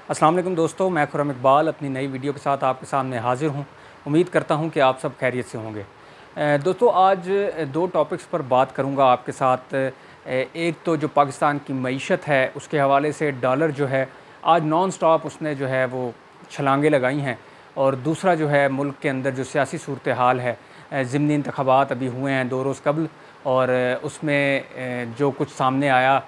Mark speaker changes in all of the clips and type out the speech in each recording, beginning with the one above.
Speaker 1: अस्सलाम वालेकुम दोस्तों, मैं खुर्रम इकबाल अपनी नई वीडियो के साथ आपके सामने हाज़िर हूँ। उम्मीद करता हूँ कि आप सब खैरियत से होंगे। दोस्तों, आज दो टॉपिक्स पर बात करूँगा आपके साथ। एक तो जो पाकिस्तान की मईशत है उसके हवाले से डॉलर जो है आज नॉन स्टॉप उसने जो है वो छलांगे लगाई हैं, और दूसरा जो है मुल्क के अंदर जो सियासी सूरत हाल है। ज़िमनी इंतखाबात अभी हुए हैं 2 रोज़ कबल, और उसमें जो कुछ सामने आया,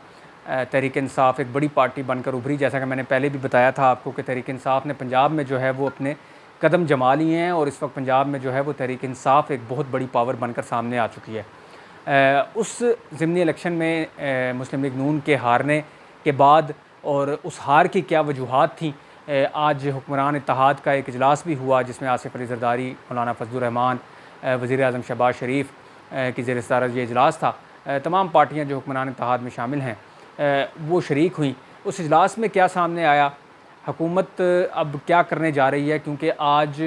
Speaker 1: तहरीक इंसाफ एक बड़ी पार्टी बनकर उभरी। जैसा कि मैंने पहले भी बताया था आपको कि तहरीक इंसाफ ने पंजाब में जो है वो अपने कदम जमा लिए हैं, और इस वक्त पंजाब में जो है वो तहरीक इंसाफ एक बहुत बड़ी पावर बनकर सामने आ चुकी है। उस ज़िमनी इलेक्शन में मुस्लिम लीग नून के हारने के बाद और उस हार की क्या वजूहात थी, आज हुक्मरान इत्तेहाद का एक इजलास भी हुआ जिसमें आसिफ अली ज़रदारी, मौलाना फजलुर रहमान, वज़ीर आज़म शहबाज शरीफ की ज़ेर सदारत ये इजलास था। तमाम पार्टियाँ जो हुक्मरान इत्तेहाद में शामिल हैं वो शरीक हुई। उस इजलास में क्या सामने आया, हुकूमत अब क्या करने जा रही है, क्योंकि आज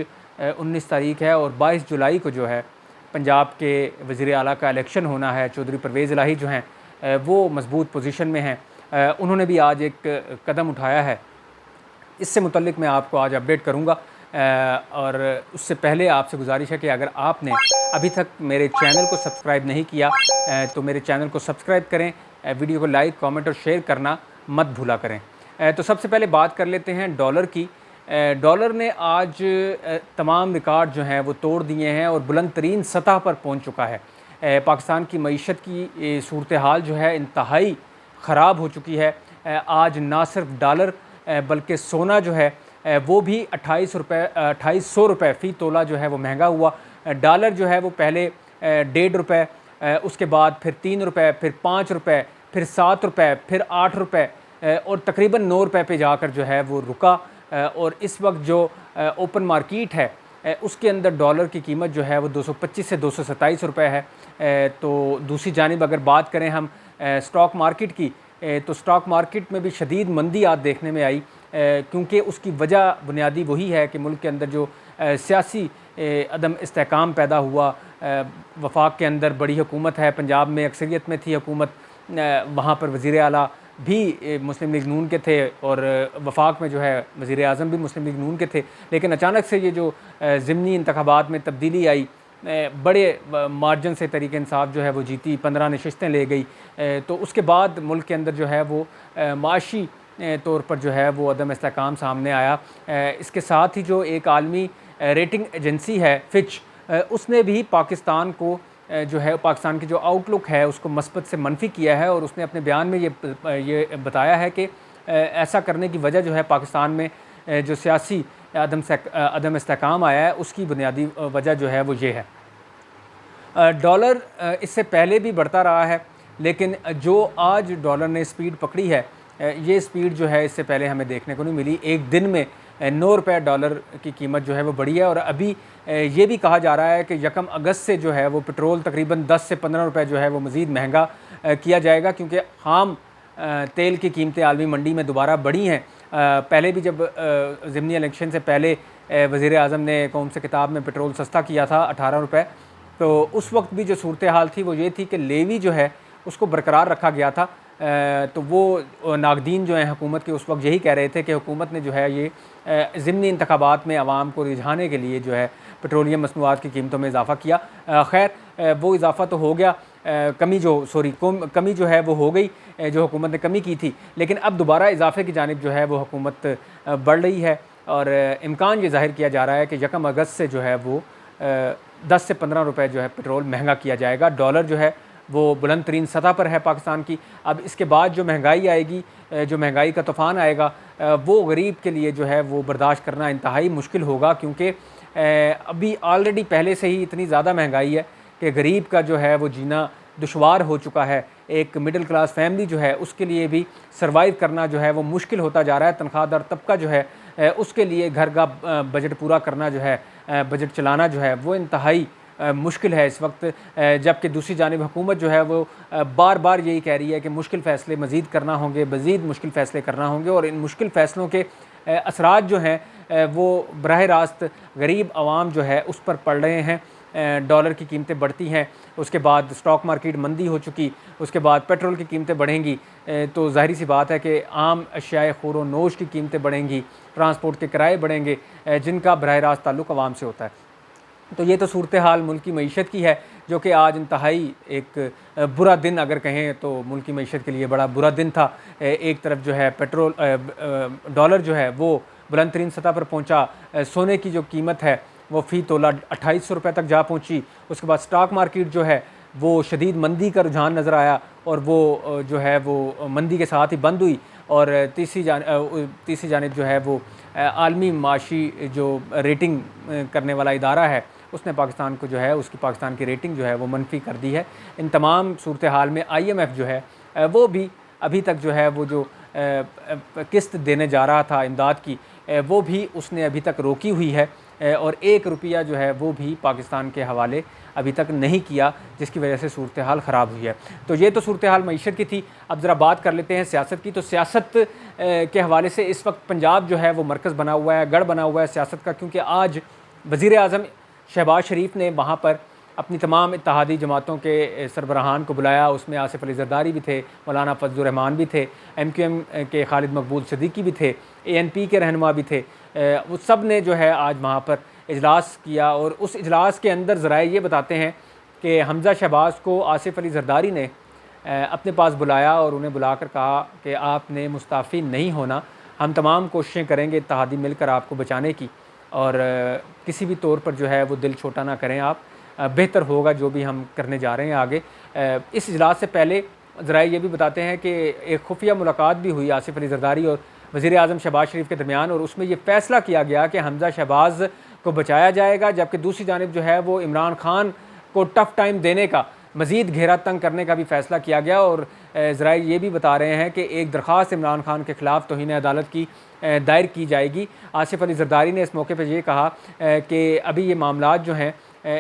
Speaker 1: 19 तारीख है और 22 जुलाई को जो है पंजाब के वज़ीर आला का इलेक्शन होना है। चौधरी परवेज़ इलाही जो हैं वो मज़बूत पोजीशन में हैं। उन्होंने भी आज एक कदम उठाया है, इससे मुतल्लिक मैं आपको आज अपडेट करूँगा। और उससे पहले आपसे गुजारिश है कि अगर आपने अभी तक मेरे चैनल को सब्सक्राइब नहीं किया तो मेरे चैनल को सब्सक्राइब करें, वीडियो को लाइक, कमेंट और शेयर करना मत भूला करें। तो सबसे पहले बात कर लेते हैं डॉलर की। डॉलर ने आज तमाम रिकॉर्ड जो हैं वो तोड़ दिए हैं और बुलंद तरीन सतह पर पहुंच चुका है। पाकिस्तान की मईशत की सूरत हाल जो है इंतहाई ख़राब हो चुकी है। आज ना सिर्फ डॉलर बल्कि सोना जो है वो भी 2800 रुपये फ़ी तोला जो है वो महंगा हुआ। डॉलर जो है वो पहले 1.5 रुपये, उसके बाद फिर 3 रुपये, फिर 5 रुपये, फिर 7 रुपये, फिर 8 रुपये, और तकरीबन 9 रुपये पे जाकर जो है वो रुका। और इस वक्त जो ओपन मार्केट है उसके अंदर डॉलर की कीमत जो है वो 225 से 227 रुपये है। तो दूसरी जानिब अगर बात करें हम स्टॉक मार्केट की, तो स्टॉक मार्केट में भी शदीद मंदी आज देखने में आई, क्योंकि उसकी वजह बुनियादी वही है कि मुल्क के अंदर जो सियासी अदम इस्तेहकाम पैदा हुआ। वफाक के अंदर बड़ी हुकूमत है, पंजाब में अक्सरियत में थी हुकूमत, वहाँ पर वज़ीर आला भी मुस्लिम लीग नून के थे और वफाक में जो है वज़ीर आज़म भी मुस्लिम लीग नून के थे। लेकिन अचानक से ये जो ज़िमनी इंतखाबात में तब्दीली आई, बड़े मार्जिन से तहरीक इंसाफ जो है वो जीती, 15 नशिस्तें ले गई। तो उसके बाद मुल्क के अंदर जो है वो माशी तौर पर जो है वो अदम इस्तेहकाम सामने आया। इसके साथ ही जो एक आलमी रेटिंग एजेंसी है फिच, उसने भी पाकिस्तान को जो है पाकिस्तान की जो आउटलुक है उसको मस्बत से मनफी किया है, और उसने अपने बयान में ये बताया है कि ऐसा करने की वजह जो है पाकिस्तान में जो सियासी अदम इस्तेहकाम आया है उसकी बुनियादी वजह जो है वो ये है। डॉलर इससे पहले भी बढ़ता रहा है, लेकिन जो आज डॉलर ने स्पीड पकड़ी है, ये स्पीड जो है इससे पहले हमें देखने को नहीं मिली। एक दिन में 9 रुपये डॉलर की कीमत जो है वो बढ़ी है, और अभी ये भी कहा जा रहा है कि 1 अगस्त से जो है वो पेट्रोल तकरीबन 10 से 15 रुपये जो है वो मज़ीद महंगा किया जाएगा, क्योंकि खाम तेल की कीमतें आलमी मंडी में दोबारा बढ़ी हैं। पहले भी जब ज़िमनी इलेक्शन से पहले वज़ीर आज़म ने कौम से खिताब में पेट्रोल सस्ता किया था 18 रुपये, तो उस वक्त भी जो सूरत हाल थी वो ये थी कि लेवी जो है उसको बरकरार रखा गया था। तो वो नाकदीन जो हैं हुकूमत के उस वक्त यही कह रहे थे कि हुकूमत ने जो है ये ज़िमनी इंतखाबात में आवाम को रिझाने के लिए जो है पेट्रोलियम मसनूआत की कीमतों में इजाफ़ा किया। खैर वो इजाफ़ा तो हो गया, कमी जो है वो हो गई जो हुकूमत ने कमी की थी, लेकिन अब दोबारा इजाफ़े की जानिब जो है वो हुकूमत बढ़ रही है, और इम्कान ये ज़ाहिर किया जा रहा है कि 1 अगस्त से जो है वो 10 से 15 रुपये जो है पेट्रोल महंगा किया जाएगा। डॉलर जो है वो बुलंद तरीन सतह पर है पाकिस्तान की। अब इसके बाद जो महंगाई आएगी, जो महंगाई का तूफ़ान आएगा, वो गरीब के लिए जो है वो बर्दाश्त करना इंतहाई मुश्किल होगा, क्योंकि अभी ऑलरेडी पहले से ही इतनी ज़्यादा महंगाई है कि गरीब का जो है वो जीना दुशवार हो चुका है। एक मिडिल क्लास फैमिली जो है उसके लिए भी सर्वाइव करना जो है वो मुश्किल होता जा रहा है। तनख्वाहदार तबका जो है उसके लिए घर का बजट पूरा करना जो है, बजट चलाना जो है वो इंतहाई मुश्किल है इस वक्त। जबकि दूसरी जानिब हुकूमत जो है वो बार बार यही कह रही है कि मुश्किल फ़ैसले मज़ीद करना होंगे, मज़ीद मुश्किल फ़ैसले करना होंगे, और इन मुश्किल फ़ैसलों के असरात जो हैं वो बराह रास्त गरीब आवाम जो है उस पर पड़ रहे हैं। डॉलर की कीमतें बढ़ती हैं, उसके बाद स्टॉक मार्केट मंदी हो चुकी, उसके बाद पेट्रोल की कीमतें बढ़ेंगी, तो ज़ाहिर सी बात है कि आम अशियाए ख़ुर व नोश की कीमतें बढ़ेंगी, ट्रांसपोर्ट के किराए बढ़ेंगे, जिनका बराह रास्त ताल्लुक़ अवाम से होता है। तो ये तो सूरत हाल मुल्क की मईशत की है, जो कि आज इंतहाई एक बुरा दिन अगर कहें तो मुल्क की मईशत के लिए बड़ा बुरा दिन था। एक तरफ जो है पेट्रोल डॉलर जो है वो बुलंद तरीन सतह पर पहुंचा, सोने की जो कीमत है वो फ़ी तोला 2800 रुपये तक जा पहुंची। उसके बाद स्टॉक मार्केट जो है वो शदीद मंदी का रुझान नज़र आया और वो जो है वो मंदी के साथ ही बंद हुई। और तीसरी जानिब जो है वो आलमी माशी जो रेटिंग करने वाला इदारा है उसने पाकिस्तान को जो है उसकी पाकिस्तान की रेटिंग जो है वो मनफी कर दी है। इन तमाम सूरत हाल में IMF जो है वो भी अभी तक जो है वो जो किस्त देने जा रहा था इमदाद की, वो भी उसने अभी तक रोकी हुई है और 1 रुपया जो है वो भी पाकिस्तान के हवाले अभी तक नहीं किया, जिसकी वजह से सूरत हाल ख़राब हुई है। तो ये तो सूरत हाल मईशत की थी। अब ज़रा बात कर लेते हैं सियासत की। तो सियासत के हवाले से इस वक्त पंजाब जो है वो मरकज़ बना हुआ है, गढ़ बना हुआ है सियासत का, क्योंकि आज वज़ीर आज़म शहबाज शरीफ ने वहाँ पर अपनी तमाम इत्तेहादी जमातों के सरबराहान को बुलाया। उसमें आसिफ अली ज़रदारी भी थे, मौलाना फजलुर रहमान भी थे, MQM के खालिद मकबूल सिद्दीकी भी थे, ANP के रहनुमा भी थे। वो सब ने जो है आज वहाँ पर इजलास किया और उस इजलास के अंदर ज़राए ये बताते हैं कि हमज़ा शहबाज को आसिफ अली ज़रदारी ने अपने पास बुलाया और उन्हें बुलाकर कहा कि आपने मुस्ताफ़ी नहीं होना, हम तमाम कोशिशें करेंगे इत्तेहादी मिलकर आपको बचाने की, और किसी भी तौर पर जो है वो दिल छोटा ना करें आप, बेहतर होगा जो भी हम करने जा रहे हैं आगे। इस इजलास से पहले ज़राए ये भी बताते हैं कि एक खुफिया मुलाकात भी हुई आसिफ अली ज़रदारी और वज़ीर आज़म शहबाज शरीफ के दरमियान, और उसमें ये फ़ैसला किया गया कि हमज़ा शहबाज को बचाया जाएगा, जबकि दूसरी जानिब जो है वो इमरान खान को टफ़ टाइम देने का, मज़ीद घेरा तंग करने का भी फ़ैसला किया गया। और ज़राए ये भी बता रहे हैं कि एक दरख्वास्त इमरान खान के ख़िलाफ़ तौहीन अदालत की दायर की जाएगी। आसिफ अली ज़रदारी ने इस मौके पर यह कहा कि अभी ये मामलात जो हैं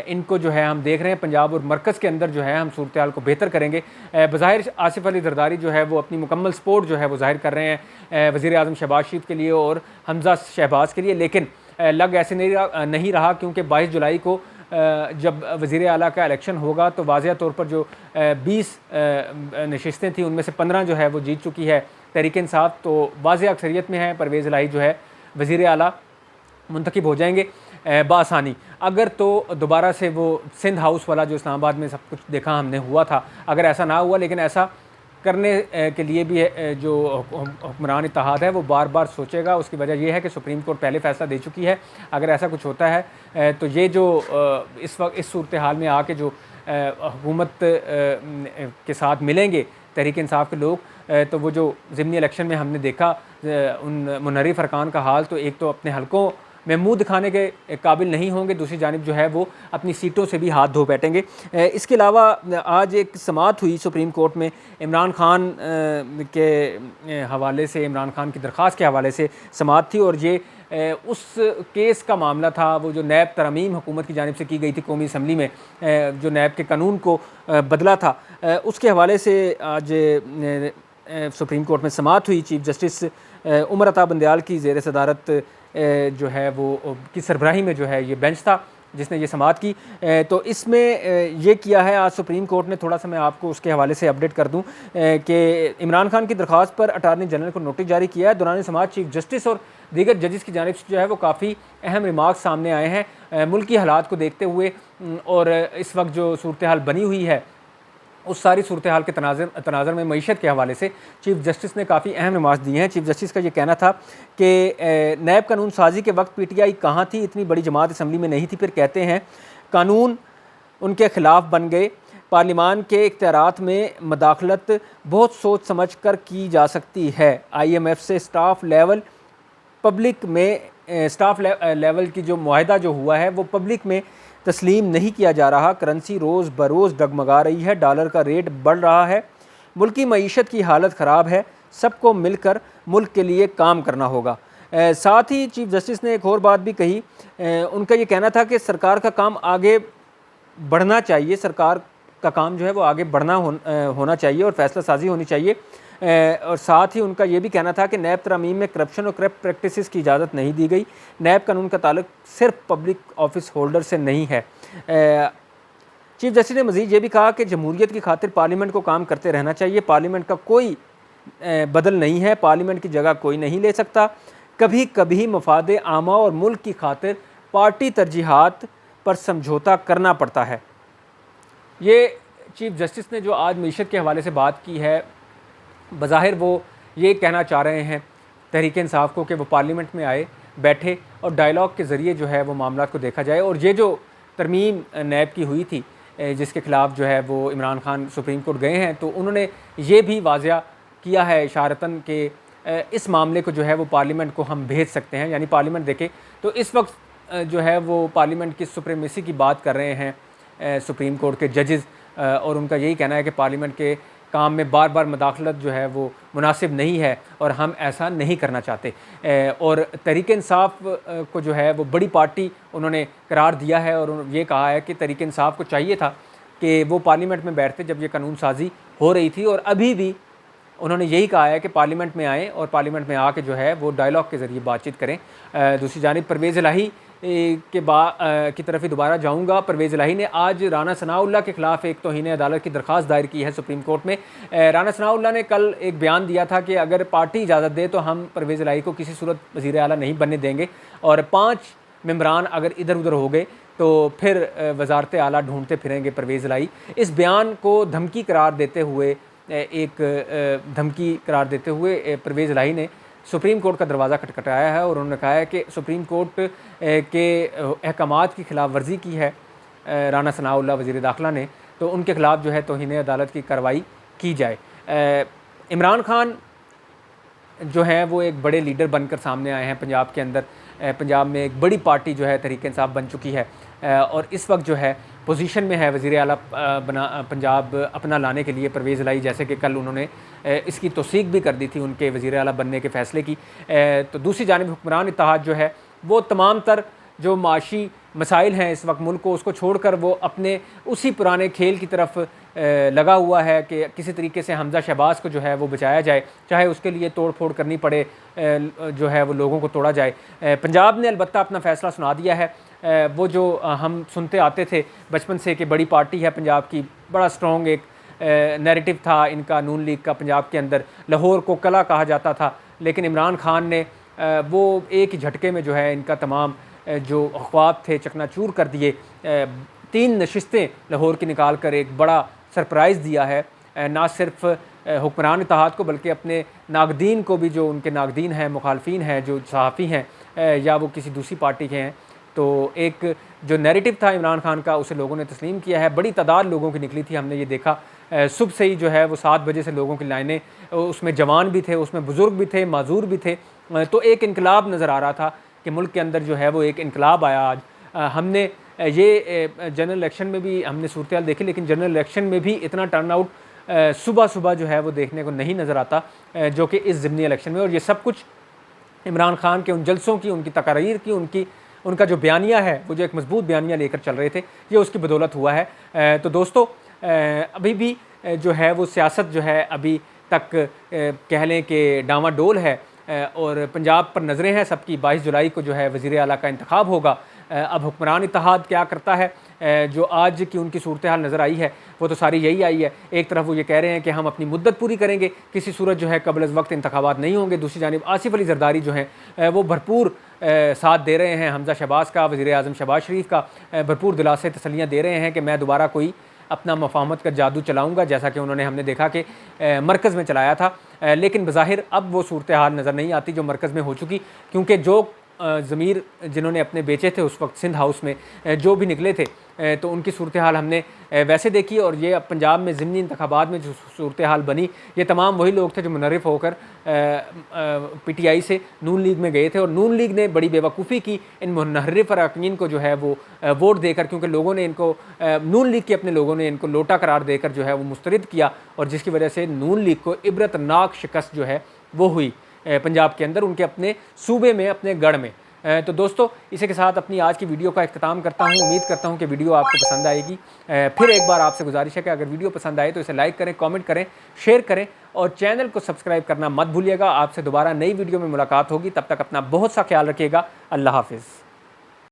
Speaker 1: इनको जो है हम देख रहे हैं पंजाब और मरकज़ के अंदर जो है हम सूरत हाल को बेहतर करेंगे। बज़ाहिर आसिफ अली ज़रदारी जो है वो अपनी मुकम्मल सपोर्ट जो है वो ज़ाहिर कर रहे हैं वज़ीर आज़म शहबाज शरीफ के लिए और हमज़ा शहबाज के लिए, लेकिन लग ऐसे नहीं रहा क्योंकि 22 जुलाई को जब वज़ीर आला का इलेक्शन होगा तो वाज़िया तौर पर जो 20 नशिस्तें थी उनमें से 15 जो है वो जीत चुकी है तहरीक इंसाफ, तो वाज़िया अक्सरियत में है परवेज़ इलाही जो है वज़ीर आला मुंतखब हो जाएंगे बासानी। अगर तो दोबारा से वो सिंध हाउस वाला जो इस्लामाबाद में सब कुछ देखा हमने हुआ था, अगर ऐसा ना हुआ, लेकिन ऐसा करने के लिए भी जो हुक्मरान इत्तेहाद है वो बार बार सोचेगा। उसकी वजह यह है कि सुप्रीम कोर्ट पहले फ़ैसला दे चुकी है। अगर ऐसा कुछ होता है तो ये जो इस वक्त इस सूरत हाल में आके जो हुकूमत के साथ मिलेंगे तहरीक इंसाफ के लोग, तो वो जो ज़िमनी इलेक्शन में हमने देखा उन मुनहरिफ अरकान का हाल, तो एक तो अपने हलकों में मुँह दिखाने के काबिल नहीं होंगे, दूसरी जानिब जो है वो अपनी सीटों से भी हाथ धो बैठेंगे। इसके अलावा आज एक समाअत हुई सुप्रीम कोर्ट में इमरान खान के हवाले से, इमरान खान की दरख्वास्त के हवाले से समाअत थी, और ये उस केस का मामला था वो जो नैब तरमीम हुकूमत की जानिब से की गई थी कौमी असम्बली में, जो नैब के कानून को बदला था, उसके हवाले से आज सुप्रीम कोर्ट में समाअत हुई। चीफ जस्टिस उमर अता बंदयाल की ज़ेर सदारत जो है वो की सरबराही में जो है ये बेंच था जिसने ये समाअत की। तो इसमें ये किया है आज सुप्रीम कोर्ट ने, थोड़ा सा मैं आपको उसके हवाले से अपडेट कर दूं कि इमरान खान की दरख्वास्त पर अटारनी जनरल को नोटिस जारी किया है। दौरान समाअत चीफ जस्टिस और दीगर जजेस की जानिब से जो है वो काफ़ी अहम रिमार्क्स सामने आए हैं मुल्क की हालात को देखते हुए, और इस वक्त जो सूरत हाल बनी हुई है उस सारी सूरत हाल के तनाज़र में मईशत के हवाले से चीफ जस्टिस ने काफ़ी अहम रिमार्क्स दिए हैं। चीफ जस्टिस का ये कहना था कि नैब कानून साजी के वक्त PTI कहाँ थी, इतनी बड़ी जमात असम्बली में नहीं थी। फिर कहते हैं कानून उनके ख़िलाफ़ बन गए। पार्लिमान के इख्तियारात में मदाखलत बहुत सोच समझ कर की जा सकती है। IMF से स्टाफ लेवल की जो मुआहदा जो हुआ है वो पब्लिक में तस्लीम नहीं किया जा रहा। करेंसी रोज़ बरोज़ डगमगा रही है, डॉलर का रेट बढ़ रहा है, मुल्क की मईशत की हालत ख़राब है, सबको मिलकर मुल्क के लिए काम करना होगा। साथ ही चीफ जस्टिस ने एक और बात भी कही। उनका ये कहना था कि सरकार का काम आगे बढ़ना चाहिए, सरकार का काम जो है वो आगे बढ़ना होना चाहिए और फ़ैसला साजी होनी चाहिए। और साथ ही उनका ये भी कहना था कि नैब तरमीम में करप्शन और करप्ट प्रैक्टिसेस की इजाज़त नहीं दी गई। नैब कानून का ताल्लुक सिर्फ पब्लिक ऑफिस होल्डर से नहीं है। चीफ जस्टिस ने मज़ीद ये भी कहा कि जमहूरियत की खातिर पार्लियामेंट को काम करते रहना चाहिए। पार्लियामेंट का कोई बदल नहीं है, पार्लियामेंट की जगह कोई नहीं ले सकता। कभी कभी मफाद आमा और मुल्क की खातिर पार्टी तरजीहात पर समझौता करना पड़ता है। ये चीफ जस्टिस ने जो आज मईशत के हवाले से बात की है, बज़ाहिर वो ये कहना चाह रहे हैं तहरीक इंसाफ को कि वो पार्लियामेंट में आए, बैठे और डायलॉग के ज़रिए जो है वो मामला को देखा जाए। और ये जो तरमीम नैब की हुई थी जिसके ख़िलाफ़ जो है वो इमरान खान सुप्रीम कोर्ट गए हैं, तो उन्होंने ये भी वाज़िया किया है इशारतन कि इस मामले को जो है वो पार्लियामेंट को हम भेज सकते हैं। यानी पार्लियामेंट देखें तो इस वक्त जो है वो पार्लियामेंट की सुप्रीमेसी की बात कर रहे हैं सुप्रीम कोर्ट के जजेस, और उनका यही कहना है कि पार्लियामेंट के काम में बार बार मदाखलत जो है वो मुनासिब नहीं है और हम ऐसा नहीं करना चाहते। और तहरीक इंसाफ को जो है वो बड़ी पार्टी उन्होंने करार दिया है और ये कहा है कि तहरीक इंसाफ को चाहिए था कि वो पार्लियामेंट में बैठते जब ये कानून साजी हो रही थी, और अभी भी उन्होंने यही कहा है कि पार्लियामेंट में आएँ और पार्लियामेंट में आके जो है वो डायलॉग के ज़रिए बातचीत करें। दूसरी जानिब परवेज़ इलाही की तरफ ही दोबारा जाऊंगा। परवेज़ इलाही ने आज राना सनाउल्लाह के ख़िलाफ़ एक तौहीन अदालत की दरख्वास्त दायर की है सुप्रीम कोर्ट में। राना सनाउल्लाह ने कल एक बयान दिया था कि अगर पार्टी इजाज़त दे तो हम परवेज़ इलाही को किसी सूरत वज़ीर आला नहीं बनने देंगे, और 5 मेंबरान अगर इधर उधर हो गए तो फिर वज़ारत आला ढूंढते फिरेंगे परवेज़ इलाही। इस बयान को धमकी करार देते हुए परवेज़ इलाही ने सुप्रीम कोर्ट का दरवाज़ा खटखटाया है और उन्होंने कहा है कि सुप्रीम कोर्ट के अहकामात की खिलाफ वर्जी की है राना सनाउल्लाह वज़ीर दाखिला ने, तो उनके ख़िलाफ़ जो है तौहीन अदालत की कार्रवाई की जाए। इमरान खान जो हैं वो एक बड़े लीडर बनकर सामने आए हैं पंजाब के अंदर। पंजाब में एक बड़ी पार्टी जो है तहरीक इंसाफ बन चुकी है और इस वक्त जो है पोजीशन में है वज़ीर आला पंजाब अपना लाने के लिए परवेज़ इलाही, जैसे कि कल उन्होंने इसकी तौसीक भी कर दी थी उनके वज़ीर आला बनने के फ़ैसले की। तो दूसरी जानिब हुक्मरान इत्तेहाद जो है वो तमाम तर जो माशी मसाइल हैं इस वक्त मुल्क को, उसको छोड़कर वो अपने उसी पुराने खेल की तरफ लगा हुआ है कि किसी तरीके से हमज़ा शहबाज को जो है वो बचाया जाए, चाहे उसके लिए तोड़ फोड़ करनी पड़े, जो है वो लोगों को तोड़ा जाए। पंजाब ने अलबत्ता अपना फ़ैसला सुना दिया है। वो जो हम सुनते आते थे बचपन से कि बड़ी पार्टी है पंजाब की, बड़ा स्ट्रॉन्ग एक नैरेटिव था इनका नून लीग का पंजाब के अंदर, लाहौर को कला कहा जाता था, लेकिन इमरान खान ने वो एक ही झटके में जो है इनका तमाम जो ख्वाब थे चकनाचूर कर दिए। 3 नशिस्तें लाहौर की निकाल कर एक बड़ा सरप्राइज़ दिया है, ना सिर्फ हुक्मरान इत्तेहाद को बल्कि अपने नाकदीन को भी, जो उनके नाकदीन हैं, मुखालफिन हैं, जो सहाफ़ी हैं या वो किसी दूसरी पार्टी के हैं। तो एक जो नैरेटिव था इमरान खान का उसे लोगों ने तस्लीम किया है। बड़ी तादाद लोगों की निकली थी, हमने ये देखा सुबह से ही जो है वो 7 बजे से लोगों की लाइनें, उसमें जवान भी थे, उसमें बुज़ुर्ग भी थे, माजूर भी थे। तो एक इनकलाब नज़र आ रहा था कि मुल्क के अंदर जो है वो एक इनकलाब आया आज। हमने ये जनरल इलेक्शन में भी हमने सूरत हाल देखी, लेकिन जनरल इलेक्शन में भी इतना टर्न आउट सुबह सुबह जो है वो देखने को नहीं नज़र आता जो कि इस ज़िमनी इलेक्शन में। और ये सब कुछ इमरान खान के उन जलसों की, उनकी तकारीर की, उनका जो बयानिया है वो जो एक मजबूत बयानिया लेकर चल रहे थे, ये उसकी बदौलत हुआ है। तो दोस्तों अभी भी जो है वो सियासत जो है अभी तक कह लें कि डामाडोल है और पंजाब पर नज़रें हैं सबकी। 22 जुलाई को जो है वज़ीर आला का इंतखाब होगा। अब हुक्मरान इत्तेहाद क्या करता है, जो आज की उनकी सूरत हाल नज़र आई है वो तो सारी यही आई है। एक तरफ वो ये कह रहे हैं कि हम अपनी मुद्दत पूरी करेंगे, किसी सूरत जो है कबल अज़ वक्त इंतखाबात नहीं होंगे। दूसरी जानिब आसिफ अली ज़रदारी जो हैं वो भरपूर साथ दे रहे हैं हमज़ा शहबाज का, वज़ीर आज़म शहबाज शरीफ का, भरपूर दिलासे तसल्लियाँ दे रहे हैं कि मैं दोबारा कोई अपना मफाहमत का जादू चलाऊँगा, जैसा कि उन्होंने हमने देखा कि मरकज़ में चलाया था। लेकिन बज़ाहिर अब वो सूरत हाल नज़र नहीं आती जो मरकज़ में हो चुकी, क्योंकि जो ज़मीर जिन्होंने अपने बेचे थे उस वक्त सिंध हाउस में जो भी निकले थे तो उनकी सूरत हाल हमने वैसे देखी। और ये अब पंजाब में ज़िमनी इंतखाबात में जो सूरत हाल बनी, ये तमाम वही लोग थे जो मुनर्रिफ होकर PTI से नून लीग में गए थे, और नून लीग ने बड़ी बेवकूफ़ी की इन मुनर्रिफ अरकानीन को जो है वो वोट देकर, क्योंकि लोगों ने इनको नून लीग के अपने लोगों ने इनको लोटा करार देकर जो है वो मुस्तरद किया, और जिसकी वजह से नून लीग को इबरतनाक शिकस्त जो है वो हुई पंजाब के अंदर, उनके अपने सूबे में, अपने गढ़ में। तो दोस्तों इसी के साथ अपनी आज की वीडियो का इख्तिताम करता हूँ। उम्मीद करता हूँ कि वीडियो आपको पसंद आएगी। फिर एक बार आपसे गुजारिश है कि अगर वीडियो पसंद आए तो इसे लाइक करें, कमेंट करें, शेयर करें और चैनल को सब्सक्राइब करना मत भूलिएगा। आपसे दोबारा नई वीडियो में मुलाकात होगी, तब तक अपना बहुत सा ख्याल रखिएगा। अल्लाह हाफिज़।